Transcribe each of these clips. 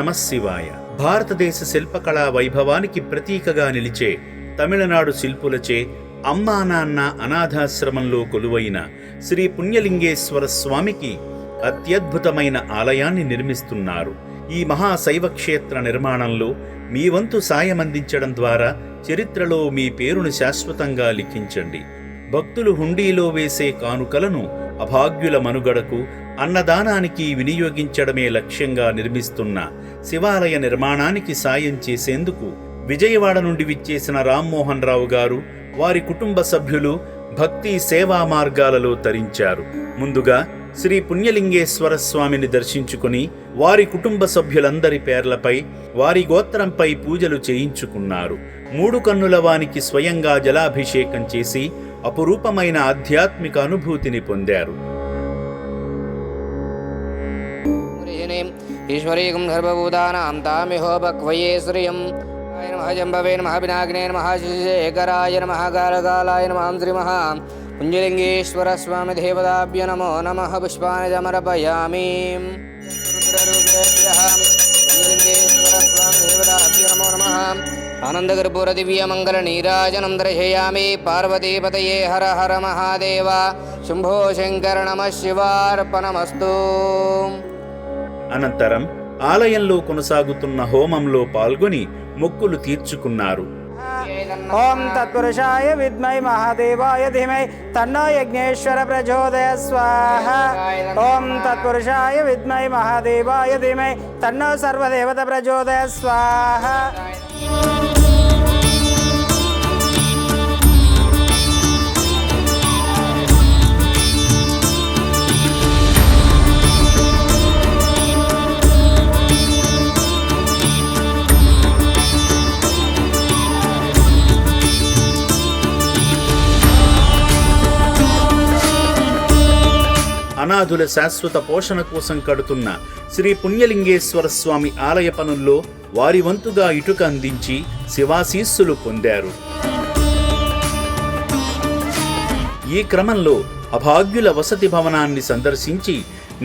నమఃశివాయ. భారతదేశ శిల్పకళా వైభవానికి ప్రతీకగా నిలిచే తమిళనాడు శిల్పులచే అమ్మా నాన్న అనాథాశ్రమంలో కొలువైన శ్రీ పుణ్యలింగేశ్వర స్వామికి అత్యద్భుతమైన ఆలయాన్ని నిర్మిస్తున్నారు. ఈ మహాశైవక్షేత్ర నిర్మాణంలో మీ వంతు సాయమందించడం ద్వారా చరిత్రలో మీ పేరును శాశ్వతంగా లిఖించండి. భక్తులు హుండీలో వేసే కానుకలను అభాగ్యుల మనుగడకు, అన్నదానానికి వినియోగించడమే లక్ష్యంగా నిర్మిస్తున్న శివాలయ నిర్మాణానికి సాయం చేసేందుకు విజయవాడ నుండి విచ్చేసిన రామ్మోహన్ రావు గారు, వారి కుటుంబ సభ్యులు భక్తి సేవా మార్గాలలో తరించారు. ముందుగా శ్రీ పుణ్యలింగేశ్వర స్వామిని దర్శించుకుని వారి కుటుంబ సభ్యులందరి పేర్లపై, వారి గోత్రంపై పూజలు చేయించుకున్నారు. 3 కన్నుల వానికి స్వయంగా జలాభిషేకం చేసి అపురూపమైన ఆధ్యాత్మిక అనుభూతిని పొందారు. ఈశ్వరీకం సర్వభూతానాం తామిహోపక్వయే శ్రియం జంబవే నమః వినాగ్నే నమః శేఖరాయ నమః కాలకాలాయ నమః శ్రీమః పుణ్యలింగేశ్వర స్వామి దేవతాభ్య నమో నమః. పుష్పాన్ని సమర్పయామి. పుణ్యలింగేశ్వర స్వామి దేవతాభ్య నమో నమః. ఆనందకర్పూర దివ్య మంగళ నీరాజనం దర్శయామి. పార్వతీపతయే హర హర మహాదేవ. శంభో శంకర నమః శివార్పణమస్తు. అనంతరం ఆలయంలో కొనసాగుతున్న హోమంలో పాల్గొని మొక్కులు తీర్చుకున్నారు. ఓం తత్పురుషాయ విద్మై మహాదేవాయ ధీమై తన్నో యజ్ఞేశ్వర ప్రచోదయాత్ స్వాహ. ఓం తత్పురుషాయ విద్మై మహాదేవాయ ధీమై తన్నో సర్వదేవత ప్రచోదయాత్ స్వాహ. అనాథుల శాశ్వత పోషణ కోసం కడుతున్న శ్రీ పుణ్యలింగేశ్వర స్వామి ఆలయ పనుల్లో వారి వంతుగా ఇటుక అందించి శివాశీస్సులు పొందారు. ఈ క్రమంలో అభాగ్యుల వసతి భవనాన్ని సందర్శించి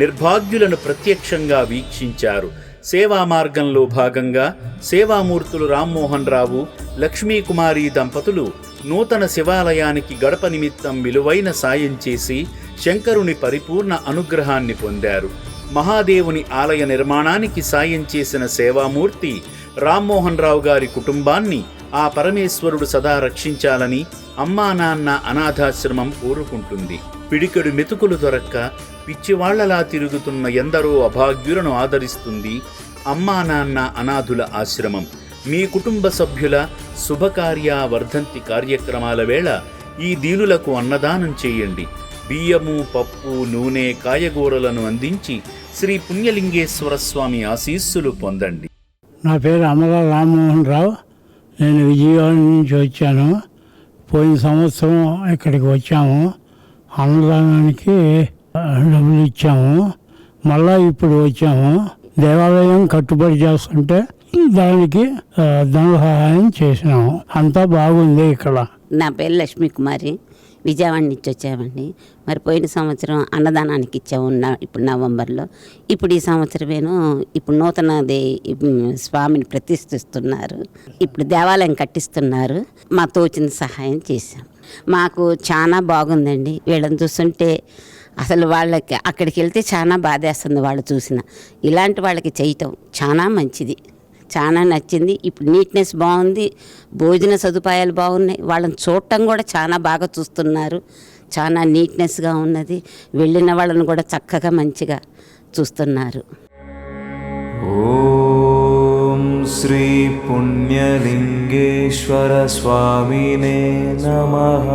నిర్భాగ్యులను ప్రత్యక్షంగా వీక్షించారు. సేవా మార్గంలో భాగంగా సేవామూర్తులు రామ్మోహన్ రావు, లక్ష్మీకుమారి దంపతులు నూతన శివాలయానికి గడప నిమిత్తం విలువైన సాయం చేసి శంకరుని పరిపూర్ణ అనుగ్రహాన్ని పొందారు. మహాదేవుని ఆలయ నిర్మాణానికి సాయం చేసిన సేవామూర్తి రామ్మోహన్ రావు గారి కుటుంబాన్ని ఆ పరమేశ్వరుడు సదా రక్షించాలని అమ్మా నాన్న అనాథాశ్రమం కోరుకుంటుంది. పిడికెడు మెతుకులు దొరక్క పిచ్చివాళ్లలా తిరుగుతున్న ఎందరో అభాగ్యులను ఆదరిస్తుంది అమ్మా నాన్న అనాథుల ఆశ్రమం. మీ కుటుంబ సభ్యుల శుభకార్య, వర్ధంతి కార్యక్రమాల వేళ ఈ దీనులకు అన్నదానం చేయండి. బియ్యము, పప్పు, నూనె, కాయగూరలను అందించి శ్రీ పుణ్యలింగేశ్వర స్వామి ఆశీస్సులు పొందండి. నా పేరు అమల రామ్మోహన్ రావు. నేను విజయవాడ నుంచి వచ్చాను. పోయిన సంవత్సరం ఇక్కడికి వచ్చాము. అన్నదానానికి డబ్బులు ఇచ్చాము. మళ్ళా ఇప్పుడు వచ్చాము. దేవాలయం కట్టుబడి చేస్తుంటే దానికి ధన సహాయం చేసినాము. అంతా బాగుంది ఇక్కడ. నా పేరు లక్ష్మీకుమారి. విజయవాడ నుంచి వచ్చామండి. మరి పోయిన సంవత్సరం అన్నదానానికి ఇచ్చాము ఇప్పుడు నవంబర్లో. ఇప్పుడు ఈ సంవత్సరమేను ఇప్పుడు నూతనది స్వామిని ప్రతిష్ఠిస్తున్నారు. ఇప్పుడు దేవాలయం కట్టిస్తున్నారు. మా తోచిన సహాయం చేశాం. మాకు చాలా బాగుందండి. వీళ్ళని చూస్తుంటే అసలు వాళ్ళకి అక్కడికి వెళ్తే చాలా బాధేస్తుంది. వాళ్ళు చూసిన ఇలాంటి వాళ్ళకి చేయటం చాలా మంచిది. చాలా నచ్చింది. ఇప్పుడు నీట్నెస్ బాగుంది, భోజన సదుపాయాలు బాగున్నాయి. వాళ్ళని చూడటం కూడా చాలా బాగా చూస్తున్నారు. చాలా నీట్నెస్గా ఉన్నది. వెళ్ళిన వాళ్ళని కూడా చక్కగా మంచిగా చూస్తున్నారు. ఓం శ్రీ పుణ్యలింగేశ్వర స్వామినే నమః.